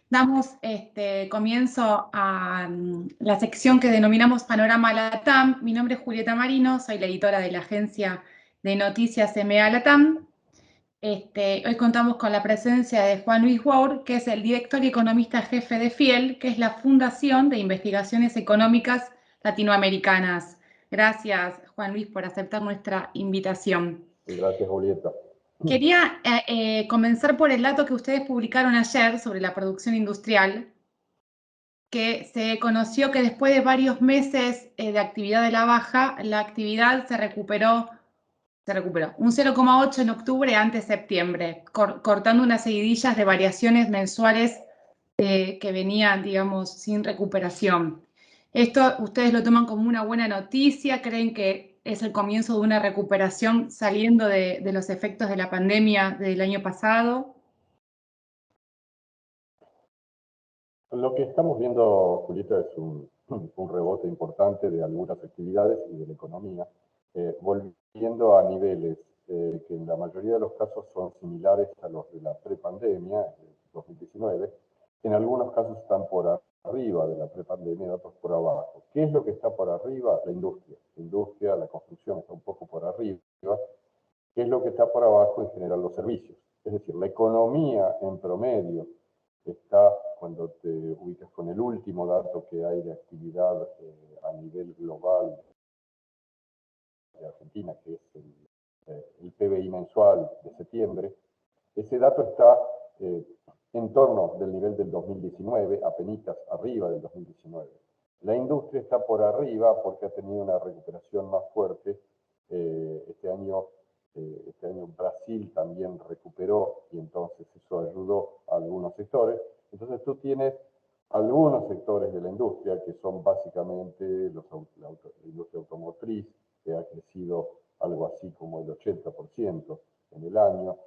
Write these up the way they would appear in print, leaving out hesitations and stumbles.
Damos comienzo a la sección que denominamos Panorama Latam. Mi nombre es Julieta Marino, soy la editora de la agencia de noticias EMEA Latam. Hoy contamos con la presencia de Juan Luis Waur, que es el director y economista jefe de FIEL, que es la Fundación de Investigaciones Económicas Latinoamericanas. Gracias, Juan Luis, por aceptar nuestra invitación. Gracias, Julieta. Quería comenzar por el dato que ustedes publicaron ayer sobre la producción industrial, que se conoció que después de varios meses de actividad de la baja, la actividad se recuperó un 0,8 en octubre ante septiembre, cortando unas seguidillas de variaciones mensuales que venían, digamos, sin recuperación. ¿Esto ustedes lo toman como una buena noticia? ¿Creen que es el comienzo de una recuperación saliendo de los efectos de la pandemia del año pasado? Lo que estamos viendo, Julieta, es un rebote importante de algunas actividades y de la economía, volviendo a niveles que en la mayoría de los casos son similares a los de la prepandemia, 2019. En algunos casos están por arriba de la prepandemia, otros por abajo. ¿Qué es lo que está por arriba? La industria. La industria, la construcción está un poco por arriba. ¿Qué es lo que está por abajo? En general, los servicios. Es decir, la economía en promedio está, cuando te ubicas con el último dato que hay de actividad a nivel global de Argentina, que es el PBI mensual de septiembre, ese dato está en torno del nivel del 2019, apenitas arriba del 2019. La industria está por arriba porque ha tenido una recuperación más fuerte. Este año Brasil también recuperó y entonces eso ayudó a algunos sectores. Entonces tú tienes algunos sectores de la industria que son básicamente la industria automotriz, que ha crecido algo así como el 80% en el año,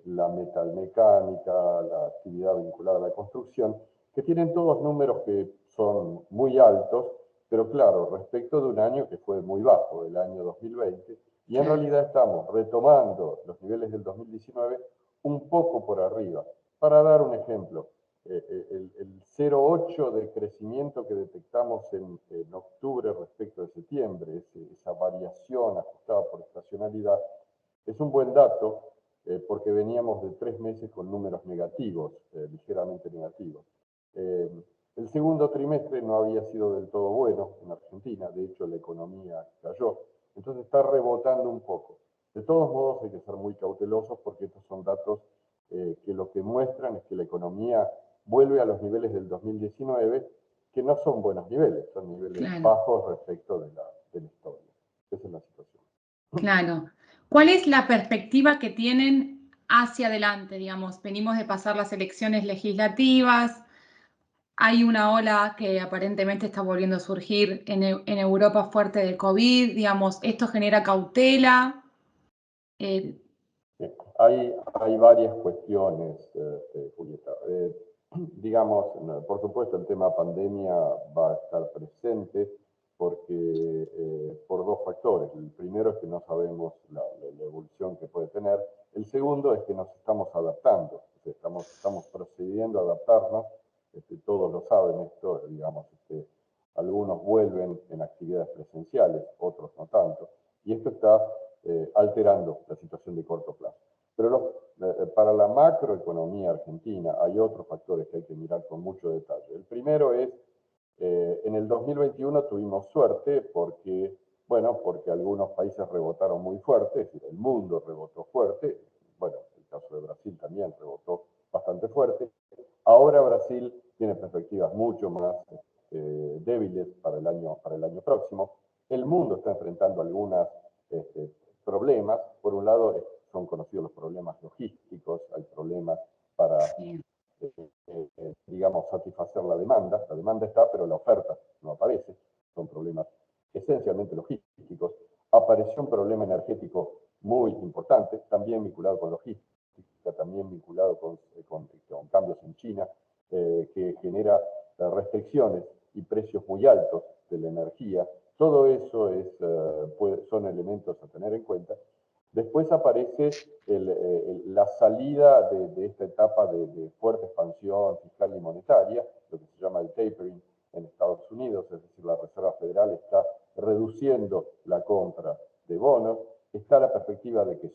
la metalmecánica, la actividad vinculada a la construcción, que tienen todos números que son muy altos, pero claro, respecto de un año que fue muy bajo, el año 2020, y en realidad estamos retomando los niveles del 2019 un poco por arriba. Para dar un ejemplo, el 0,8 de crecimiento que detectamos en octubre respecto de septiembre, esa variación ajustada por estacionalidad, es un buen dato porque veníamos de 3 meses con números negativos, ligeramente negativos. El segundo trimestre no había sido del todo bueno en Argentina, de hecho la economía cayó, entonces está rebotando un poco. De todos modos hay que ser muy cautelosos porque estos son datos que lo que muestran es que la economía vuelve a los niveles del 2019, que no son buenos niveles, son niveles bajos respecto de la historia. Esa es la situación. Claro. ¿Cuál es la perspectiva que tienen hacia adelante? Digamos, venimos de pasar las elecciones legislativas, hay una ola que aparentemente está volviendo a surgir en Europa fuerte del COVID, digamos, ¿esto genera cautela? Hay varias cuestiones, Julieta. Digamos, por supuesto, el tema pandemia va a estar presente porque por dos factores. El primero es que no sabemos la evolución que puede tener. El segundo es que nos estamos adaptando. Estamos procediendo a adaptarnos. Todos lo saben esto, digamos, algunos vuelven en actividades presenciales, otros no tanto. Y esto está alterando la situación de corto plazo. Pero para la macroeconomía argentina hay otros factores que hay que mirar con mucho detalle. El primero es, en el 2021 tuvimos suerte porque, bueno, porque algunos países rebotaron muy fuerte, es decir, el mundo rebotó fuerte, bueno, el caso de Brasil también rebotó bastante fuerte. Ahora Brasil tiene perspectivas mucho más débiles para el año próximo. El mundo está enfrentando algunos problemas. Por un lado, son conocidos los problemas logísticos, hay problemas para, digamos, satisfacer la demanda. La demanda está, pero la oferta no aparece. Son problemas esencialmente logísticos. Apareció un problema energético muy importante, también vinculado con logística, también vinculado con cambios en China, que genera restricciones y precios muy altos de la energía. Todo eso son elementos a tener en cuenta. Después aparece la salida de esta etapa de fuerte expansión fiscal y monetaria, lo que se llama el tapering en Estados Unidos, es decir, la Reserva Federal está reduciendo la compra de bonos, está la perspectiva de que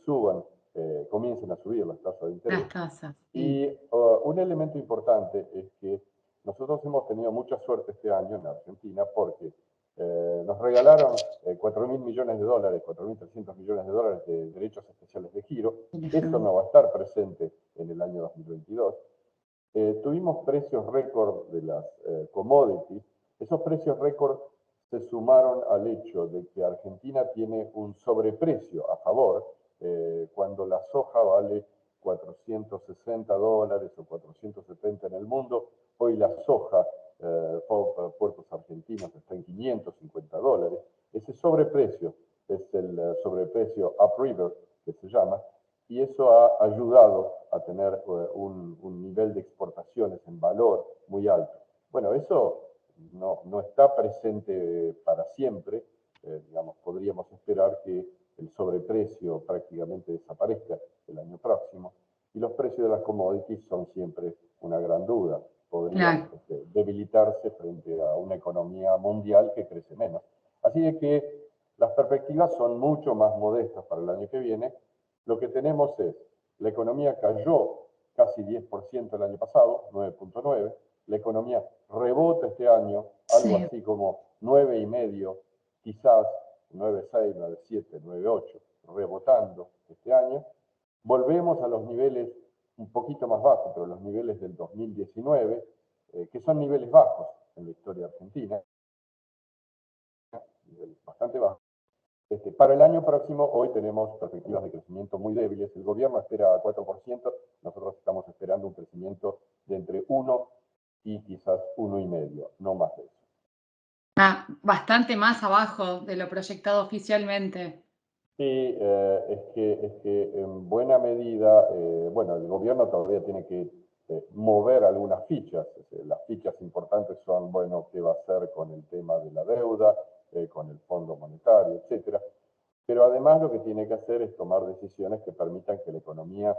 comiencen a subir las tasas de interés. Las tasas, sí. Y un elemento importante es que nosotros hemos tenido mucha suerte este año en Argentina porque nos regalaron 4.000 millones de dólares, 4.300 millones de dólares de derechos especiales de giro. Eso no va a estar presente en el año 2022. Tuvimos precios récord de las commodities. Esos precios récord se sumaron al hecho de que Argentina tiene un sobreprecio a favor. Cuando la soja vale 460 dólares o 470 en el mundo, hoy la soja puertos argentinos está en 550 dólares. Ese sobreprecio es el sobreprecio upriver, que se llama, y eso ha ayudado a tener un nivel de exportaciones en valor muy alto. Bueno, eso no está presente para siempre. Digamos, podríamos esperar que el sobreprecio prácticamente desaparezca el año próximo, y los precios de las commodities son siempre una gran duda. Podrían debilitarse frente a una economía mundial que crece menos. Así de que las perspectivas son mucho más modestas para el año que viene. Lo que tenemos es, la economía cayó casi 10% el año pasado, 9.9%, la economía rebota este año, algo así como 9,5%, quizás 9,6%, 9,7%, 9,8%, rebotando este año. Volvemos a los niveles un poquito más bajos, pero los niveles del 2019, que son niveles bajos en la historia argentina, niveles bastante bajos. Para el año próximo, hoy tenemos perspectivas de crecimiento muy débiles. El gobierno espera 4%, nosotros estamos esperando un crecimiento de entre 1 y quizás 1,5%, no más de eso. Bastante más abajo de lo proyectado oficialmente. Sí, es que en buena medida, bueno, el gobierno todavía tiene que mover algunas fichas. Las fichas importantes son, bueno, qué va a hacer con el tema de la deuda, con el Fondo Monetario, etcétera. Pero además lo que tiene que hacer es tomar decisiones que permitan que la economía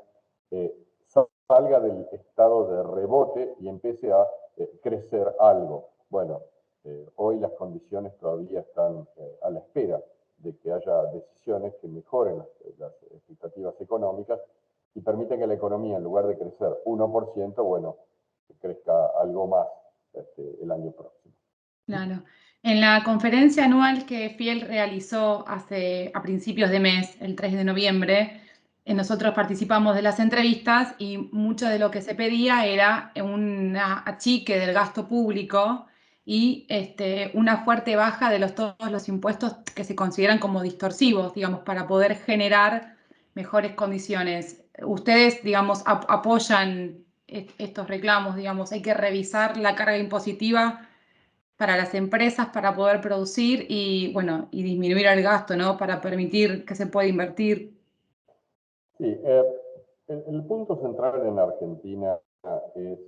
salga del estado de rebote y empiece a crecer algo. Bueno, hoy las condiciones todavía están a la espera de que haya decisiones que mejoren las expectativas económicas y permitan que la economía, en lugar de crecer 1%, bueno, crezca algo más el año próximo. Claro. En la conferencia anual que Fiel realizó a principios de mes, el 3 de noviembre, nosotros participamos de las entrevistas y mucho de lo que se pedía era un achique del gasto público y una fuerte baja de todos los impuestos que se consideran como distorsivos, digamos, para poder generar mejores condiciones. Ustedes, digamos, apoyan estos reclamos, digamos, hay que revisar la carga impositiva para las empresas para poder producir y, bueno, y disminuir el gasto, ¿no? Para permitir que se pueda invertir. Sí, el punto central en Argentina es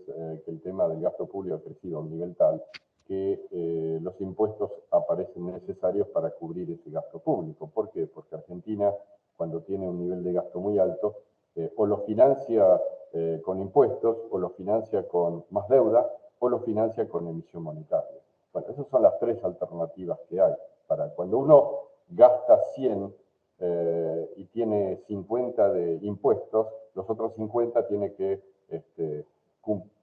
que el tema del gasto público ha crecido a un nivel tal que los impuestos aparecen necesarios para cubrir ese gasto público. ¿Por qué? Porque Argentina, cuando tiene un nivel de gasto muy alto, o lo financia con impuestos, o lo financia con más deuda, o lo financia con emisión monetaria. Bueno, esas son las tres alternativas que hay. Para cuando uno gasta 100 y tiene 50 de impuestos, los otros 50 tiene que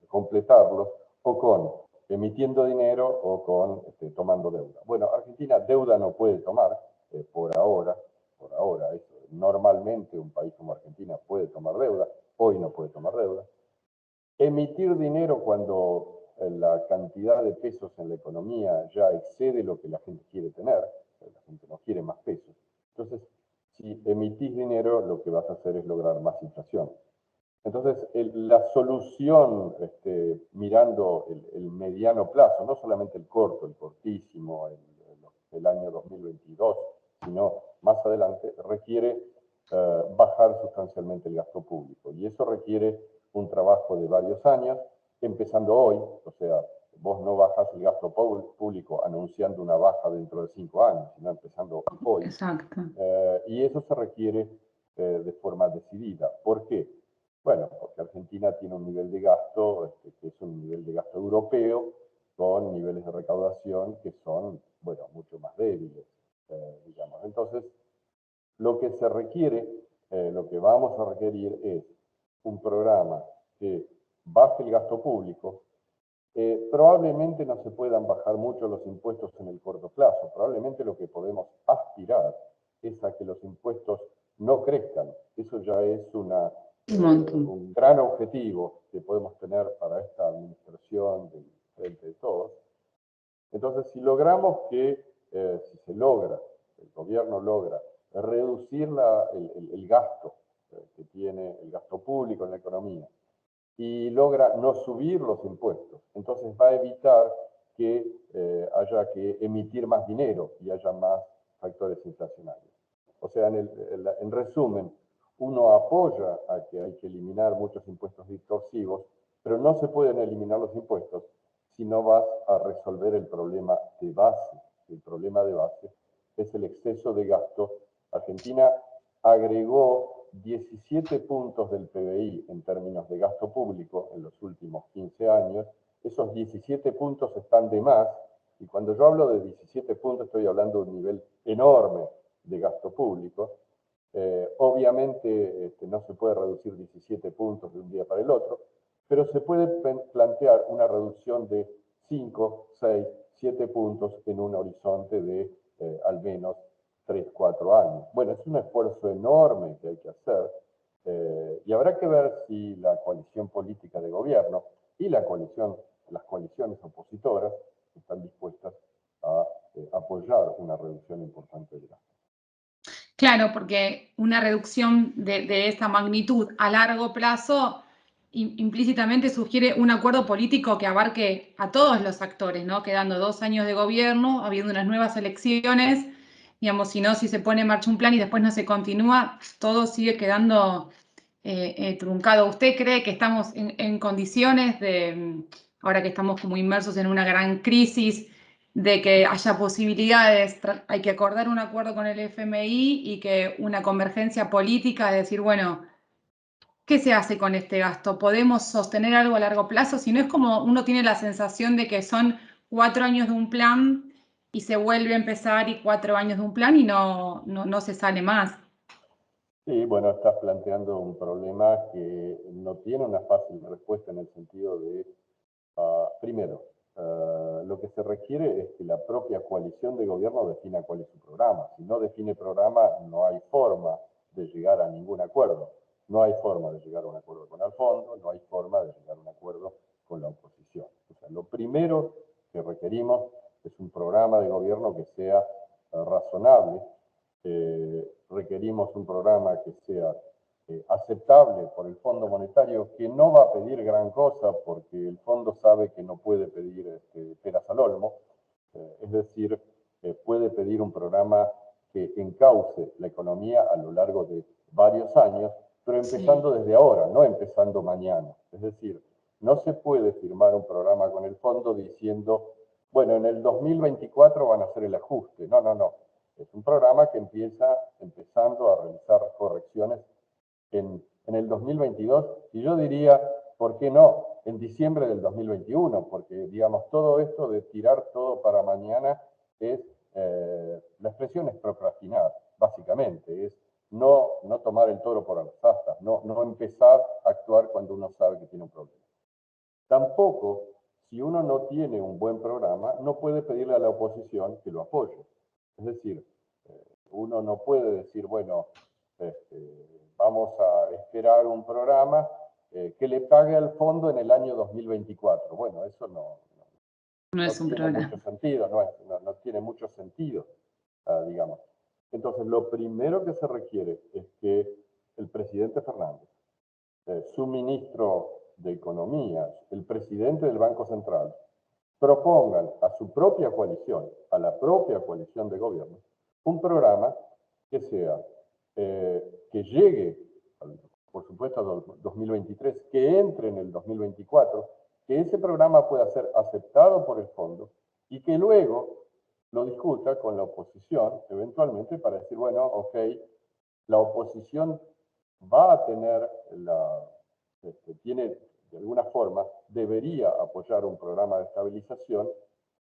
completarlos o con emitiendo dinero o con tomando deuda. Bueno, Argentina deuda no puede tomar por ahora. Normalmente un país como Argentina puede tomar deuda, hoy no puede tomar deuda. Emitir dinero cuando la cantidad de pesos en la economía ya excede lo que la gente quiere tener, la gente no quiere más pesos. Entonces, si emitís dinero, lo que vas a hacer es lograr más inflación. Entonces, la solución, mirando el mediano plazo, no solamente el corto, el cortísimo, el año 2022, sino más adelante, requiere bajar sustancialmente el gasto público. Y eso requiere un trabajo de varios años, empezando hoy. O sea, vos no bajas el gasto público anunciando una baja dentro de 5 años, sino empezando hoy. Exacto. Y eso se requiere de forma decidida. ¿Por qué? Bueno, porque Argentina tiene un nivel de gasto que es un nivel de gasto europeo, con niveles de recaudación que son, bueno, mucho más débiles, digamos. Entonces, lo que se requiere, lo que vamos a requerir es un programa que baje el gasto público. Probablemente no se puedan bajar mucho los impuestos en el corto plazo. Probablemente lo que podemos aspirar es a que los impuestos no crezcan. Eso ya es un gran objetivo que podemos tener para esta administración del Frente de Todos. Entonces, si logramos si se logra, el gobierno logra reducir el gasto que tiene el gasto público en la economía, y logra no subir los impuestos, entonces va a evitar que haya que emitir más dinero y haya más factores inflacionarios. O sea, en resumen, uno apoya a que hay que eliminar muchos impuestos distorsivos, pero no se pueden eliminar los impuestos si no vas a resolver el problema de base. El problema de base es el exceso de gasto. Argentina agregó 17 puntos del PBI en términos de gasto público en los últimos 15 años. Esos 17 puntos están de más, y cuando yo hablo de 17 puntos estoy hablando de un nivel enorme de gasto público. Obviamente no se puede reducir 17 puntos de un día para el otro, pero se puede plantear una reducción de 5, 6, 7 puntos en un horizonte de al menos 3, 4 años. Bueno, es un esfuerzo enorme que hay que hacer, y habrá que ver si la coalición política de gobierno y las coaliciones opositoras están dispuestas a apoyar una reducción importante de gasto. Claro, porque una reducción de esta magnitud a largo plazo implícitamente sugiere un acuerdo político que abarque a todos los actores, ¿no? Quedando 2 años de gobierno, habiendo unas nuevas elecciones, digamos, si se pone en marcha un plan y después no se continúa, todo sigue quedando truncado. ¿Usted cree que estamos en condiciones ahora que estamos como inmersos en una gran crisis, de que haya posibilidades, hay que acordar un acuerdo con el FMI y que una convergencia política de decir, bueno, ¿qué se hace con este gasto? ¿Podemos sostener algo a largo plazo? Si no, es como uno tiene la sensación de que son 4 años de un plan y se vuelve a empezar, y 4 años de un plan y no se sale más. Sí, bueno, estás planteando un problema que no tiene una fácil respuesta en el sentido de, primero, lo que se requiere es que la propia coalición de gobierno defina cuál es su programa. Si no define programa, no hay forma de llegar a ningún acuerdo. No hay forma de llegar a un acuerdo con el fondo, no hay forma de llegar a un acuerdo con la oposición. O sea, lo primero que requerimos es un programa de gobierno que sea razonable. Requerimos un programa que sea aceptable por el Fondo Monetario, que no va a pedir gran cosa porque el fondo sabe que no puede pedir peras al olmo, es decir, puede pedir un programa que encauce la economía a lo largo de varios años, pero empezando desde ahora, no empezando mañana. Es decir, no se puede firmar un programa con el fondo diciendo, bueno, en el 2024 van a hacer el ajuste. No, no, no. Es un programa que empezando a realizar correcciones en el 2022, y yo diría, ¿por qué no? En diciembre del 2021, porque, digamos, todo esto de tirar todo para mañana es, la expresión es procrastinar, básicamente, es no tomar el toro por las astas, no empezar a actuar cuando uno sabe que tiene un problema. Tampoco, si uno no tiene un buen programa, no puede pedirle a la oposición que lo apoye. Es decir, uno no puede decir, bueno, vamos a esperar un programa que le pague al fondo en el año 2024. Bueno, eso no Es un tiene problema. mucho sentido, no tiene mucho sentido, digamos. Entonces, lo primero que se requiere es que el presidente Fernández, su ministro de Economía, el presidente del Banco Central, propongan a su propia coalición, a la propia coalición de gobierno, un programa que sea, que llegue, por supuesto, a 2023, que entre en el 2024, que ese programa pueda ser aceptado por el fondo y que luego lo discuta con la oposición, eventualmente, para decir, bueno, ok, la oposición va a tener tiene de alguna forma, debería apoyar un programa de estabilización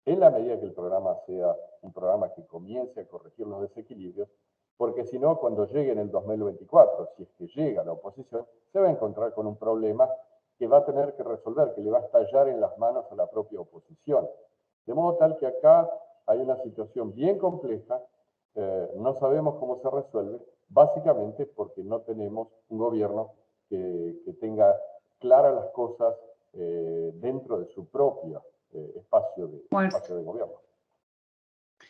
en la medida que el programa sea un programa que comience a corregir los desequilibrios, porque si no, cuando llegue en el 2024, si es que llega la oposición, se va a encontrar con un problema que va a tener que resolver, que le va a estallar en las manos a la propia oposición. De modo tal que acá hay una situación bien compleja, no sabemos cómo se resuelve, básicamente porque no tenemos un gobierno que tenga claras las cosas dentro de su propio espacio de gobierno.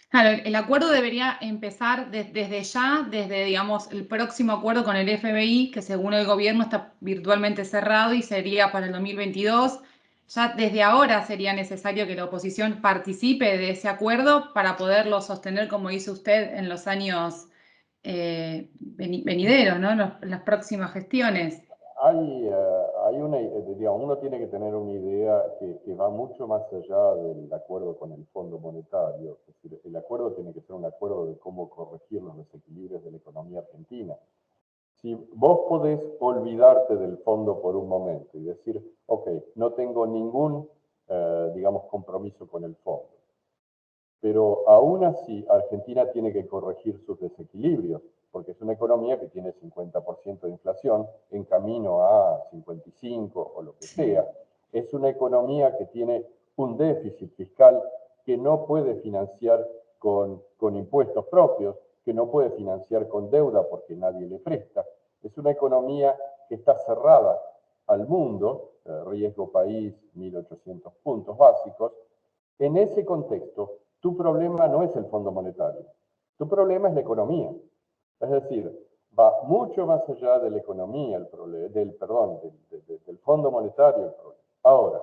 Claro, el acuerdo debería empezar desde ya, desde, digamos, el próximo acuerdo con el FBI, que según el gobierno está virtualmente cerrado y sería para el 2022. Ya desde ahora sería necesario que la oposición participe de ese acuerdo para poderlo sostener, como dice usted, en los años venideros, ¿no? En las próximas gestiones. Hay una, digamos, uno tiene que tener una idea que va mucho más allá del acuerdo con el Fondo Monetario. Es decir, el acuerdo tiene que ser un acuerdo de cómo corregir los desequilibrios de la economía argentina. Si vos podés olvidarte del fondo por un momento y decir, ok, no tengo ningún, digamos, compromiso con el fondo, pero aún así Argentina tiene que corregir sus desequilibrios, porque es una economía que tiene 50% de inflación, en camino a 55 o lo que sea. Es una economía que tiene un déficit fiscal que no puede financiar con impuestos propios, que no puede financiar con deuda porque nadie le presta. Es una economía que está cerrada al mundo, riesgo país, 1.800 puntos básicos. En ese contexto, tu problema no es el Fondo Monetario, tu problema es la economía. Es decir, va mucho más allá de la economía, del Fondo Monetario. El problema. Ahora,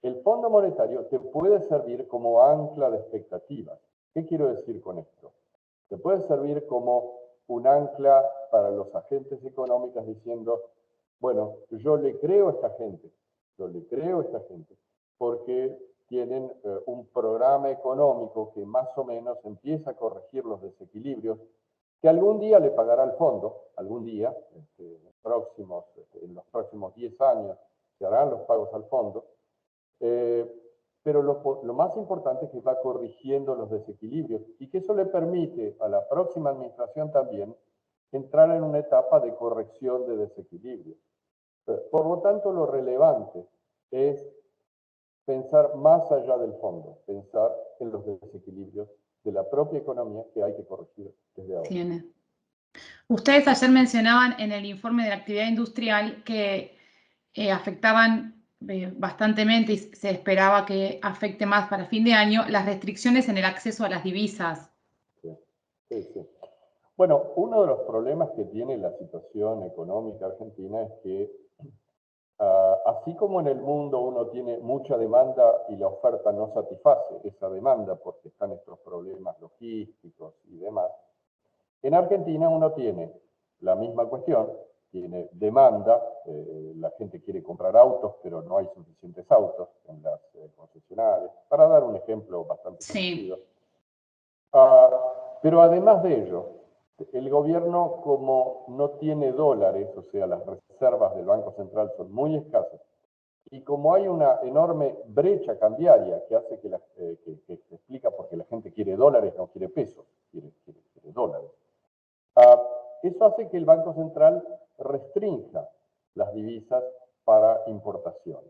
el Fondo Monetario te puede servir como ancla de expectativas. ¿Qué quiero decir con esto? Te puede servir como un ancla para los agentes económicos diciendo, bueno, yo le creo a esta gente, porque tienen un programa económico que más o menos empieza a corregir los desequilibrios, que algún día le pagará al fondo, algún día, en los próximos 10 años se harán los pagos al fondo, pero lo más importante es que va corrigiendo los desequilibrios y que eso le permite a la próxima administración también entrar en una etapa de corrección de desequilibrios. Por lo tanto, lo relevante es pensar más allá del fondo, pensar en los desequilibrios de la propia economía que hay que corregir desde ahora. Tiene. Ustedes ayer mencionaban en el informe de la actividad industrial que afectaban bastantemente y se esperaba que afecte más para fin de año las restricciones en el acceso a las divisas. Sí, sí, sí. Bueno, uno de los problemas que tiene la situación económica argentina es que así como en el mundo uno tiene mucha demanda y la oferta no satisface esa demanda porque están estos problemas logísticos y demás, en Argentina uno tiene la misma cuestión, tiene demanda, la gente quiere comprar autos, pero no hay suficientes autos en las concesionarias, para dar un ejemplo bastante conocido. Pero además de ello, el gobierno, como no tiene dólares, o sea, las reservas del Banco Central son muy escasas, y como hay una enorme brecha cambiaria que hace que explica por qué la gente quiere dólares, no quiere pesos, quiere dólares. Eso hace que el Banco Central restrinja las divisas para importación.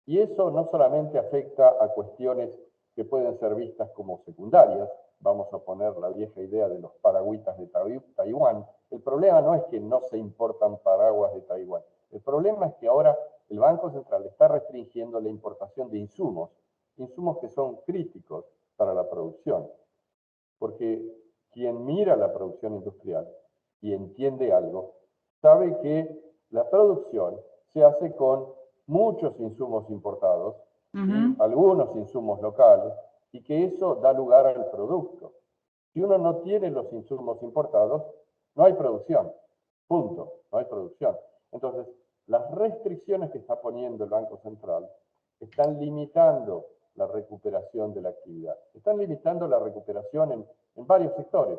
Y eso no solamente afecta a cuestiones que pueden ser vistas como secundarias, vamos a poner la vieja idea de los paragüitas de Taiwán. El problema no es que no se importan paraguas de Taiwán, el problema es que ahora el Banco Central está restringiendo la importación de insumos que son críticos para la producción. Porque quien mira la producción industrial y entiende algo, sabe que la producción se hace con muchos insumos importados y algunos insumos locales, y que eso da lugar al producto. Si uno no tiene los insumos importados, no hay producción. Punto. No hay producción. Entonces, las restricciones que está poniendo el Banco Central están limitando la recuperación de la actividad. Están limitando la recuperación en varios sectores.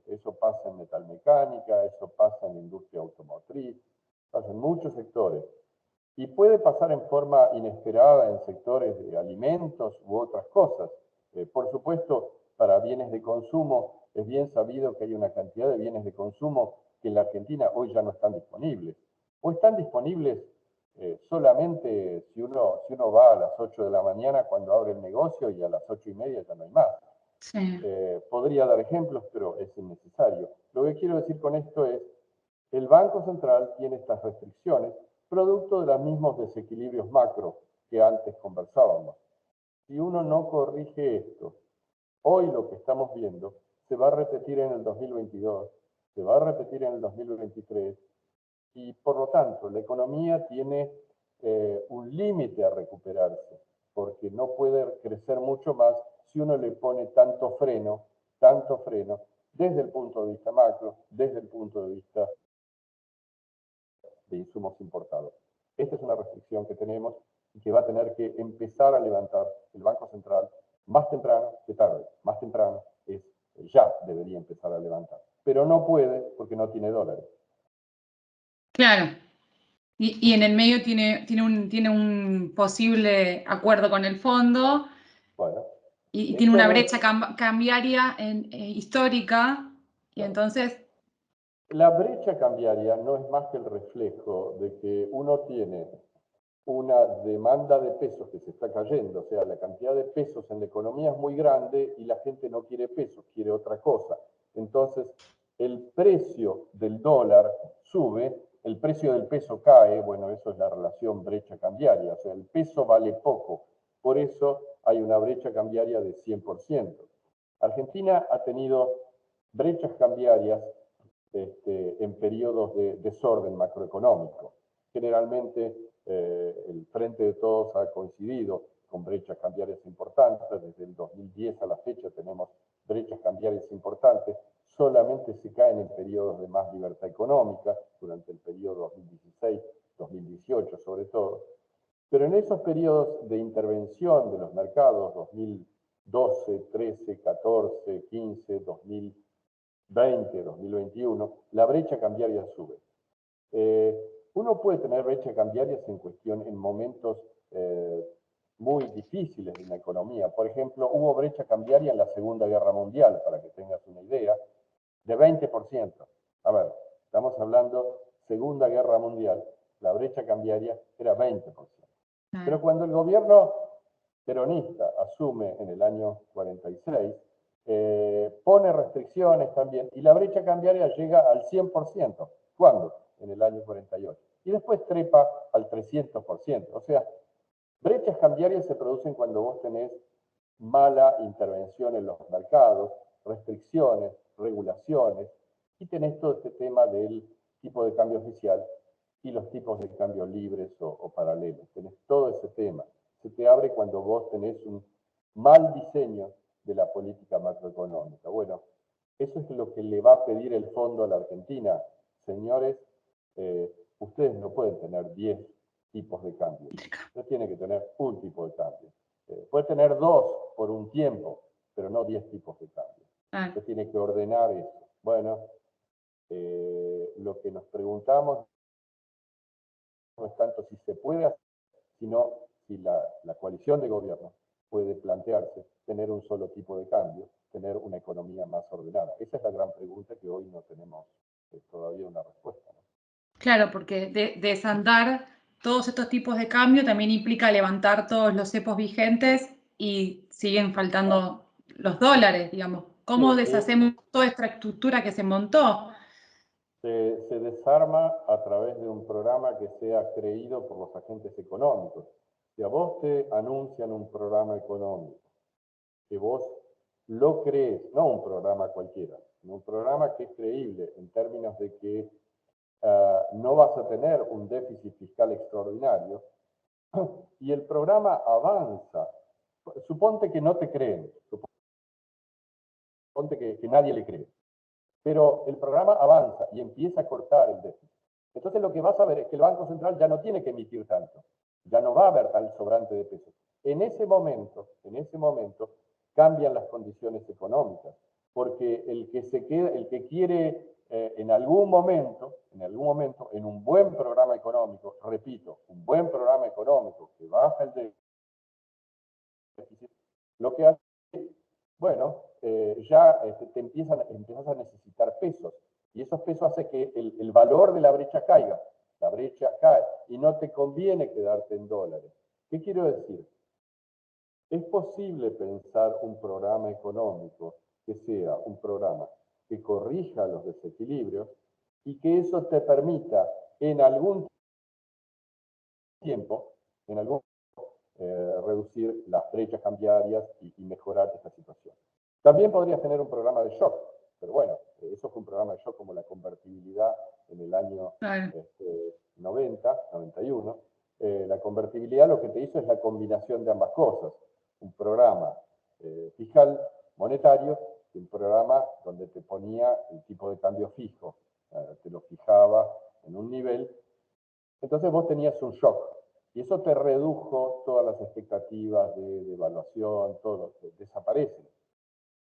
Eso pasa en metalmecánica, eso pasa en industria automotriz, pasa en muchos sectores. Y puede pasar en forma inesperada en sectores de alimentos u otras cosas. Por supuesto, para bienes de consumo, es bien sabido que hay una cantidad de bienes de consumo que en la Argentina hoy ya no están disponibles. O están disponibles solamente si uno va a las 8 de la mañana cuando abre el negocio y a las 8:30 ya no hay más. Sí. Podría dar ejemplos, pero es innecesario. Lo que quiero decir con esto es, el Banco Central tiene estas restricciones producto de los mismos desequilibrios macro que antes conversábamos. Si uno no corrige esto, hoy lo que estamos viendo se va a repetir en el 2022, se va a repetir en el 2023, y por lo tanto la economía tiene un límite a recuperarse, porque no puede crecer mucho más si uno le pone tanto freno, desde el punto de vista macro, desde el punto de vista de insumos importados. Esta es una restricción que tenemos y que va a tener que empezar a levantar el Banco Central más temprano que tarde. Más temprano es ya debería empezar a levantar, pero no puede porque no tiene dólares. Claro. Y en el medio tiene un posible acuerdo con el fondo. Bueno, Y tiene esto una no es, brecha cambiaria histórica. Y claro, entonces, la brecha cambiaria no es más que el reflejo de que uno tiene una demanda de pesos que se está cayendo, o sea, la cantidad de pesos en la economía es muy grande y la gente no quiere pesos, quiere otra cosa. Entonces, el precio del dólar sube, el precio del peso cae, bueno, eso es la relación brecha cambiaria, o sea, el peso vale poco, por eso hay una brecha cambiaria de 100%. Argentina ha tenido brechas cambiarias en periodos de desorden macroeconómico. Generalmente el Frente de Todos ha coincidido con brechas cambiarias importantes. Desde el 2010 a la fecha tenemos brechas cambiarias importantes. Solamente se caen en periodos de más libertad económica, durante el periodo 2016-2018 sobre todo. Pero en esos periodos de intervención de los mercados, 2012, 13, 14, 15, 2020, 2021, la brecha cambiaria sube. Uno puede tener brecha cambiarias en momentos muy difíciles de una economía. Por ejemplo, hubo brecha cambiaria en la Segunda Guerra Mundial, para que tengas una idea, de 20%. A ver, estamos hablando Segunda Guerra Mundial, la brecha cambiaria era 20%. Pero cuando el gobierno peronista asume en el año 46, pone restricciones también, y la brecha cambiaria llega al 100%. ¿Cuándo? En el año 48. Y después trepa al 300%. O sea, brechas cambiarias se producen cuando vos tenés mala intervención en los mercados, restricciones, regulaciones, y tenés todo este tema del tipo de cambio oficial y los tipos de cambio libres o paralelos. Tenés todo ese tema. Se te abre cuando vos tenés un mal diseño de la política macroeconómica. Bueno, eso es lo que le va a pedir el fondo a la Argentina. Señores, ustedes no pueden tener 10 tipos de cambio. Usted tiene que tener un tipo de cambio. Puede tener 2 por un tiempo, pero no 10 tipos de cambio. Usted tiene que ordenar eso. Bueno, lo que nos preguntamos no es tanto si se puede hacer, sino si la coalición de gobierno puede plantearse tener un solo tipo de cambio, tener una economía más ordenada. Esa es la gran pregunta que hoy no tenemos todavía una respuesta, ¿no? claro, porque desandar todos estos tipos de cambio también implica levantar todos los cepos vigentes y siguen faltando los dólares, digamos. ¿Cómo Sí, deshacemos toda esta estructura que se montó? se desarma a través de un programa que sea creído por los agentes económicos. Si a vos te anuncian un programa económico, que vos lo crees, no un programa cualquiera, sino un programa que es creíble en términos de que no vas a tener un déficit fiscal extraordinario, y el programa avanza. Suponte que no te creen, suponte que nadie le cree, pero el programa avanza y empieza a cortar el déficit. Entonces lo que vas a ver es que el Banco Central ya no tiene que emitir tanto, ya no va a haber tal sobrante de pesos. En ese momento cambian las condiciones económicas. porque el que se queda, el que quiere en algún momento, en un buen programa económico, repito, un buen programa económico que baja el déficit, lo que hace, bueno, ya te empiezas a necesitar pesos, y esos pesos hacen que el valor de la brecha caiga, la brecha cae, y no te conviene quedarte en dólares. ¿Qué quiero decir? Es posible pensar un programa económico que sea un programa que corrija los desequilibrios y que eso te permita en algún tiempo, en algún reducir las brechas cambiarias y mejorar esta situación. También podrías tener un programa de shock, pero bueno, eso fue un programa de shock como la convertibilidad en el año Claro. 90, 91. La convertibilidad lo que te hizo es la combinación de ambas cosas. Un programa fiscal, monetario, y un programa donde te ponía el tipo de cambio fijo, te lo fijaba en un nivel. Entonces vos tenías un shock, y eso te redujo todas las expectativas de evaluación, todo, desaparecen.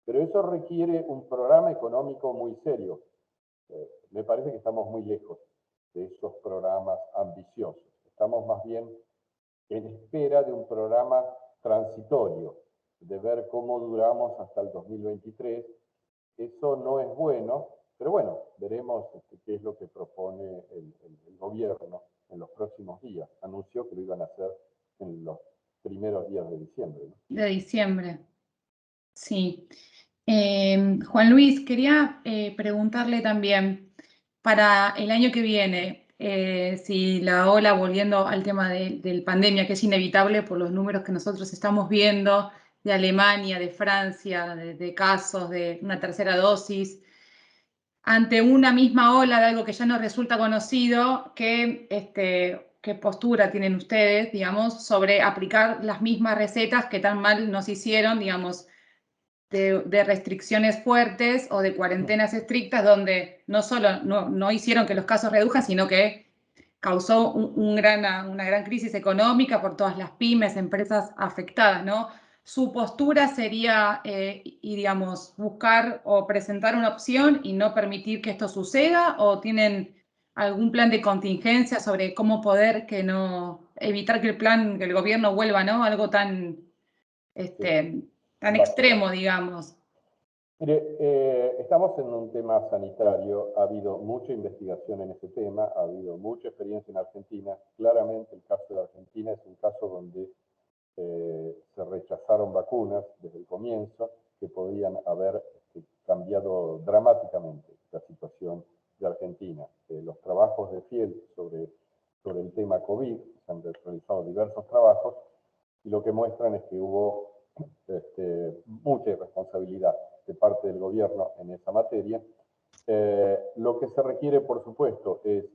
Pero eso requiere un programa económico muy serio. Me parece que estamos muy lejos de esos programas ambiciosos. Estamos más bien en espera de un programa transitorio, de ver cómo duramos hasta el 2023. Eso no es bueno, pero bueno, veremos qué es lo que propone el gobierno en los próximos días. Anunció que lo iban a hacer en los primeros días de diciembre, ¿no? De diciembre, sí. Juan Luis, quería preguntarle también, para el año que viene, si la ola, volviendo al tema de pandemia, que es inevitable por los números que nosotros estamos viendo de Alemania, de Francia, de casos, de una tercera dosis, ante una misma ola de algo que ya nos resulta conocido, ¿qué postura tienen ustedes, digamos, sobre aplicar las mismas recetas que tan mal nos hicieron, digamos, de restricciones fuertes o de cuarentenas estrictas, donde no solo no hicieron que los casos redujan, sino que causó una gran crisis económica por todas las pymes, empresas afectadas, ¿no? Su postura sería, digamos, buscar o presentar una opción y no permitir que esto suceda, o tienen algún plan de contingencia sobre cómo poder evitar que que el gobierno vuelva, ¿no? Algo tan, Sí, tan básico. extremo, digamos. Mire, estamos en un tema sanitario, ha habido mucha investigación en ese tema, ha habido mucha experiencia en Argentina. Claramente el caso de Argentina es un caso donde se rechazaron vacunas desde el comienzo que podían haber cambiado dramáticamente la situación de Argentina. Los trabajos de Fiel sobre el tema COVID, se han realizado diversos trabajos, y lo que muestran es que hubo mucha irresponsabilidad de parte del gobierno en esa materia. Lo que se requiere, por supuesto, es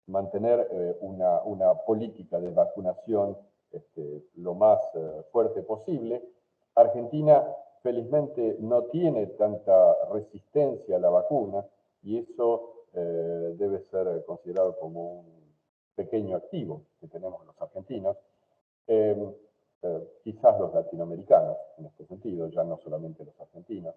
mantener una política de vacunación lo más fuerte posible. Argentina, felizmente, no tiene tanta resistencia a la vacuna, y eso debe ser considerado como un pequeño activo que tenemos los argentinos. Quizás los latinoamericanos, en este sentido, ya no solamente los argentinos.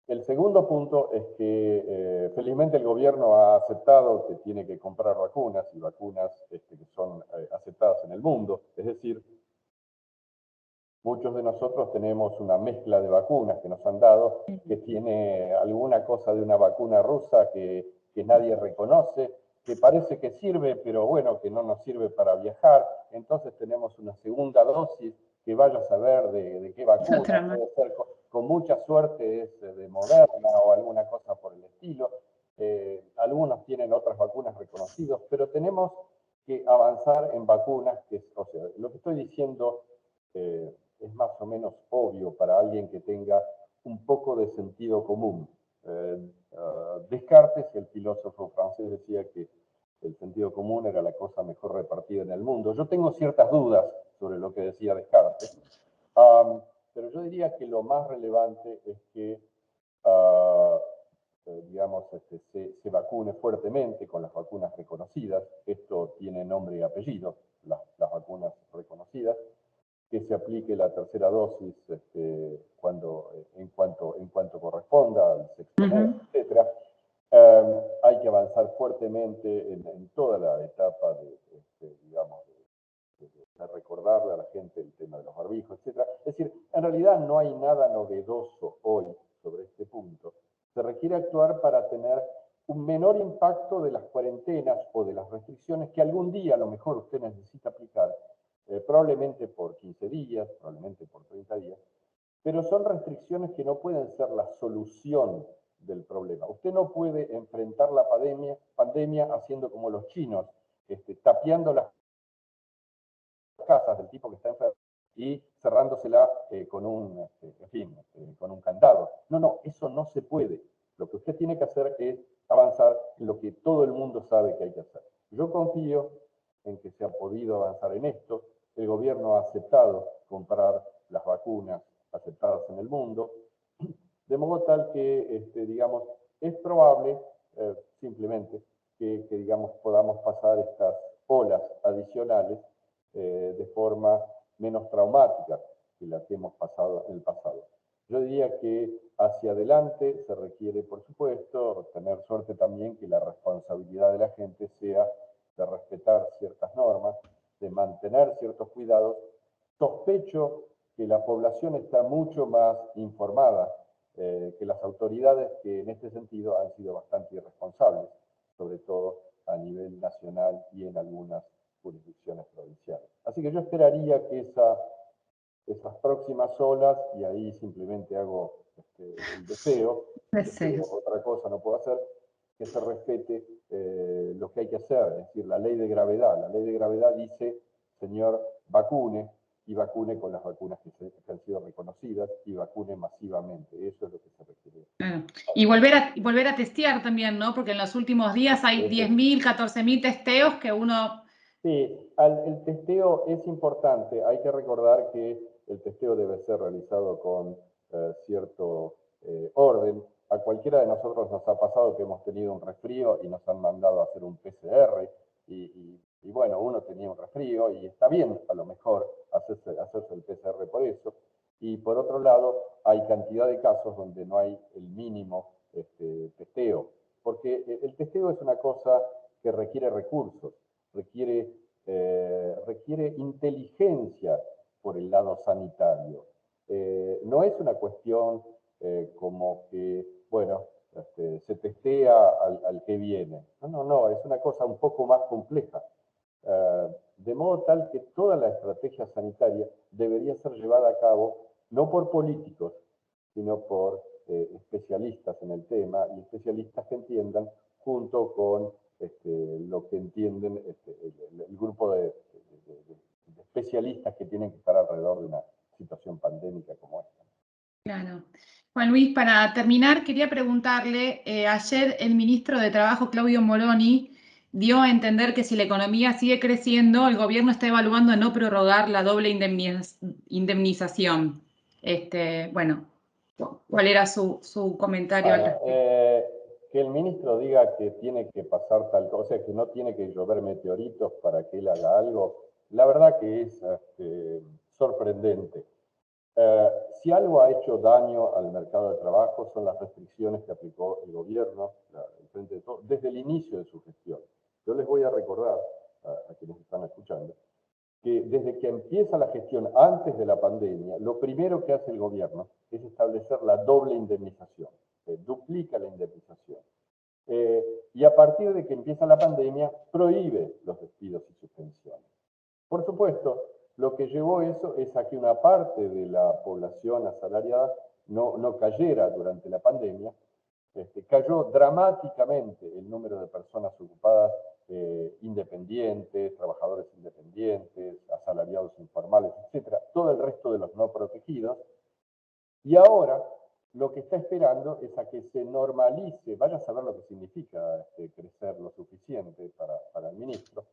El segundo punto es que felizmente el gobierno ha aceptado que tiene que comprar vacunas, y vacunas que son aceptadas en el mundo. Es decir, muchos de nosotros tenemos una mezcla de vacunas que nos han dado, que tiene alguna cosa de una vacuna rusa que nadie reconoce, que parece que sirve, pero bueno, que no nos sirve para viajar. Entonces tenemos una segunda dosis que vaya a saber de qué vacuna, puede ser con mucha suerte es de Moderna o alguna cosa por el estilo. Algunos tienen otras vacunas reconocidas, pero tenemos que avanzar en vacunas, o sea, lo que estoy diciendo es más o menos obvio para alguien que tenga un poco de sentido común. Descartes, el filósofo francés, decía que el sentido común era la cosa mejor repartida en el mundo. Yo tengo ciertas dudas sobre lo que decía Descartes, pero yo diría que lo más relevante es que digamos, se vacune fuertemente con las vacunas reconocidas. Esto tiene nombre y apellido, las vacunas reconocidas. que se aplique la tercera dosis en cuanto corresponda al sexto mes, etc. Hay que avanzar fuertemente en toda la etapa digamos, de recordarle a la gente el tema de los barbijos, etc. Es decir, en realidad no hay nada novedoso hoy sobre este punto. Se requiere actuar para tener un menor impacto de las cuarentenas o de las restricciones que algún día a lo mejor usted necesita aplicar, probablemente por 15 días, probablemente por 30 días, pero son restricciones que no pueden ser la solución del problema. Usted no puede enfrentar la pandemia haciendo como los chinos, tapiando las casas del tipo que está enfermo y cerrándosela con un candado. No, eso no se puede. Lo que usted tiene que hacer es avanzar en lo que todo el mundo sabe que hay que hacer. Yo confío en que se ha podido avanzar en esto. El gobierno ha aceptado comprar las vacunas aceptadas en el mundo, de modo tal que, digamos, es probable simplemente que, digamos, podamos pasar estas olas adicionales de forma menos traumática que la que hemos pasado en el pasado. Yo diría que hacia adelante se requiere, por supuesto, tener suerte también que la responsabilidad de la gente sea de respetar ciertas normas, de mantener ciertos cuidados. Sospecho que la población está mucho más informada que las autoridades, que en este sentido han sido bastante irresponsables, sobre todo a nivel nacional y en algunas jurisdicciones provinciales. Así que yo esperaría que esas próximas olas, y ahí simplemente hago el deseo, otra cosa no puedo hacer, que se respete lo que hay que hacer, es decir, la ley de gravedad. La ley de gravedad dice, señor, vacune, y vacune con las vacunas que han sido reconocidas, y vacune masivamente. Eso es lo que se requiere. Claro. Y volver a testear también, ¿no? Porque en los últimos días hay 10.000, 14.000 testeos que uno... Sí, el testeo es importante. Hay que recordar que el testeo debe ser realizado con cierto orden. A cualquiera de nosotros nos ha pasado que hemos tenido un resfrío y nos han mandado a hacer un PCR y bueno, uno tenía un resfrío y está bien a lo mejor hacerse el PCR por eso. Y por otro lado, hay cantidad de casos donde no hay el mínimo testeo, porque el testeo es una cosa que requiere recursos, requiere inteligencia por el lado sanitario. No es una cuestión como que, bueno, se testea al que viene. No, es una cosa un poco más compleja. De modo tal que toda la estrategia sanitaria debería ser llevada a cabo no por políticos, sino por especialistas en el tema y especialistas que entiendan junto con lo que entienden el grupo de especialistas que tienen que estar alrededor de una situación pandémica como esta. Claro. Juan Luis, para terminar, quería preguntarle, ayer el ministro de Trabajo, Claudio Moroni, dio a entender que si la economía sigue creciendo, el gobierno está evaluando no prorrogar la doble indemnización. Bueno, ¿cuál era su comentario al respecto? Que el ministro diga que tiene que pasar tal cosa, que no tiene que llover meteoritos para que él haga algo, la verdad que es sorprendente. Si algo ha hecho daño al mercado de trabajo son las restricciones que aplicó el gobierno, el Frente de Todos, desde el inicio de su gestión. Yo les voy a recordar a quienes están escuchando que desde que empieza la gestión antes de la pandemia, lo primero que hace el gobierno es establecer la doble indemnización, duplica la indemnización. Y a partir de que empieza la pandemia, prohíbe los despidos y suspensiones. Por supuesto, lo que llevó eso es a que una parte de la población asalariada no cayera durante la pandemia. Cayó dramáticamente el número de personas ocupadas independientes, trabajadores independientes, asalariados informales, etcétera, todo el resto de los no protegidos. Y ahora lo que está esperando es a que se normalice, vaya a saber lo que significa crecer lo suficiente para el ministro.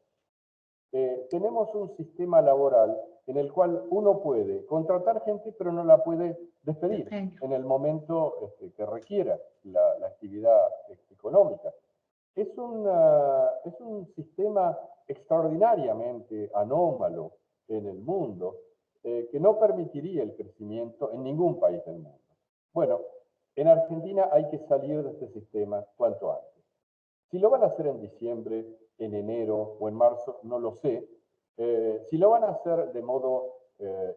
Tenemos un sistema laboral en el cual uno puede contratar gente, pero no la puede despedir en el momento que requiera la actividad económica. Es un sistema extraordinariamente anómalo en el mundo, que no permitiría el crecimiento en ningún país del mundo. Bueno, en Argentina hay que salir de este sistema cuanto antes. Si lo van a hacer en diciembre, en enero o en marzo, no lo sé. Si lo van a hacer de modo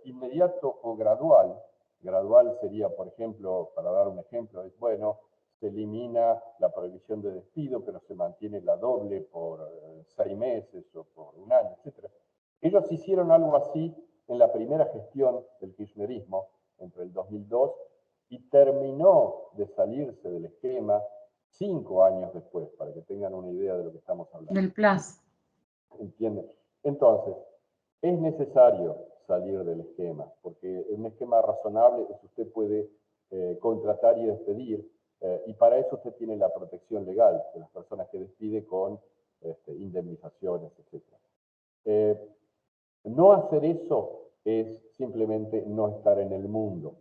inmediato o gradual, gradual sería, por ejemplo, para dar un ejemplo, es bueno, se elimina la prohibición de despido, pero se mantiene la doble por 6 meses o por un año, etc. Ellos hicieron algo así en la primera gestión del kirchnerismo, entre el 2002, y terminó de salirse del esquema 5 años después, para que tengan una idea de lo que estamos hablando. Del plazo. ¿Entienden? Entonces, es necesario salir del esquema, porque un esquema razonable es usted puede contratar y despedir, y para eso usted tiene la protección legal de las personas que despide con indemnizaciones, etc. No hacer eso es simplemente no estar en el mundo.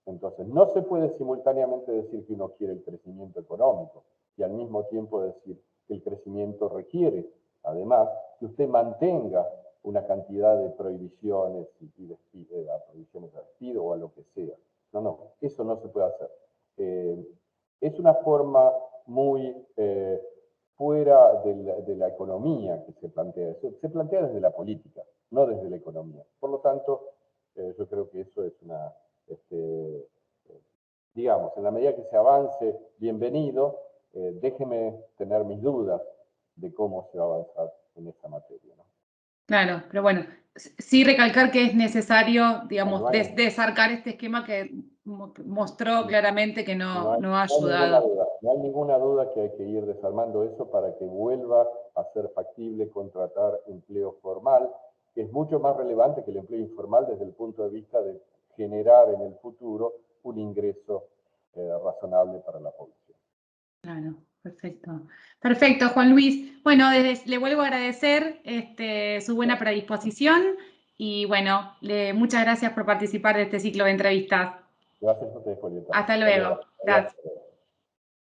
Entonces, no se puede simultáneamente decir que uno quiere el crecimiento económico y al mismo tiempo decir que el crecimiento requiere, además, que usted mantenga una cantidad de prohibiciones y prohibiciones de despido o a lo que sea. No, no, eso no se puede hacer. Es una forma muy fuera de la economía que se plantea. Eso se plantea desde la política, no desde la economía. Por lo tanto, yo creo que eso es una, digamos, en la medida que se avance, bienvenido, déjeme tener mis dudas de cómo se va a avanzar en esta materia, ¿no? Claro, pero bueno, sí recalcar que es necesario, digamos, No hay, desarcar este esquema que mostró claramente que no ha no hay ninguna ayudado. duda, no hay ninguna duda que hay que ir desarmando eso para que vuelva a ser factible contratar empleo formal, que es mucho más relevante que el empleo informal desde el punto de vista de generar en el futuro un ingreso razonable para la población. Claro, perfecto. Perfecto, Juan Luis. Bueno, le vuelvo a agradecer su buena predisposición y bueno, muchas gracias por participar de este ciclo de entrevistas. Gracias a ustedes, Julieta. Hasta Hasta luego. luego. Gracias.